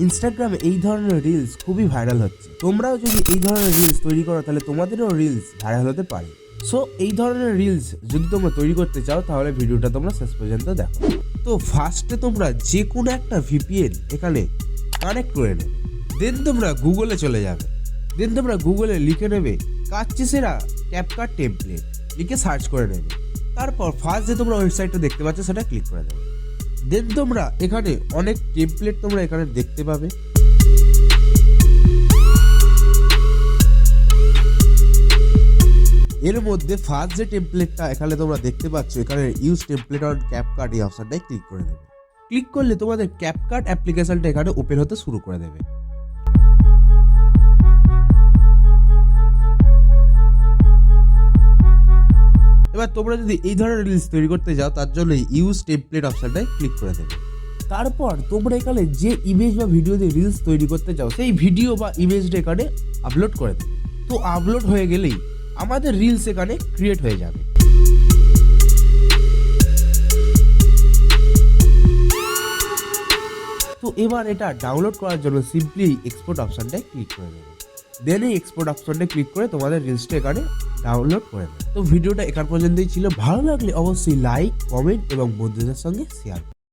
ইনস্টাগ্রামে এই ধরনের রিলস খুবই ভাইরাল হচ্ছে। তোমরাও যদি এই ধরনের রিলস তৈরি করো তাহলে তোমাদেরও রিলস ভাইরাল হতে পারে। সো এই ধরনের রিলস যদি তোমরা তৈরি করতে চাও তাহলে ভিডিওটা তোমরা শেষ পর্যন্ত দেখো। তো ফার্স্টে তোমরা যে কোনো একটা ভিপিএন এখানে কানেক্ট করে নেবে। দেন তোমরা গুগলে চলে যাবে। দেন তোমরা গুগলে লিখে নেবে কাচ্চি সেরা ক্যাপকাট টেমপ্লেট, লিখে সার্চ করে নেবে। তারপর ফার্স্ট যে তোমরা ওয়েবসাইটটা দেখতে পাচ্ছ সেটা ক্লিক করে দেবে। দেন তোমরা এখানে অনেক টেমপ্লেট তোমরা এখানে দেখতে পাবে। এর মধ্যে ফার্স্ট যে টেমপ্লেটটা এখানে তোমরা দেখতে পাচ্ছ, এখানে ইউজ টেমপ্লেট অন ক্যাপকাট এই অপশনটায় ক্লিক করে দেবে। ক্লিক করলে তোমাদের ক্যাপকাট অ্যাপ্লিকেশনটা এখানে ওপেন হতে শুরু করে দেবে। এবার তোমরা যদি এই ধরনের রিলস তৈরি করতে যাও তার জন্য ইউজ টেমপ্লেট অপশনটায় ক্লিক করে দেবে। তারপর তোমরা এখানে যে ইমেজ বা ভিডিও দিয়ে রিলস তৈরি করতে চাও সেই ভিডিও বা ইমেজটা এখানে আপলোড করে দেবে। তো আপলোড হয়ে গেলেই আমাদের রিলস এখানে ক্রিয়েট হয়ে যাবে। তো এবার এটা ডাউনলোড করার জন্য সিম্পলি এক্সপোর্ট অপশনটায় ক্লিক করে দেবে। দেন এই এক্সপোর্ট অপশনটা ক্লিক করে তোমাদের রিলসটা এখানে ডাউনলোড করে নেবে। তো ভিডিওটা এখান পর্যন্তই ছিল। ভালো লাগলে অবশ্যই লাইক, কমেন্ট এবং বন্ধুদের সঙ্গে শেয়ার করো।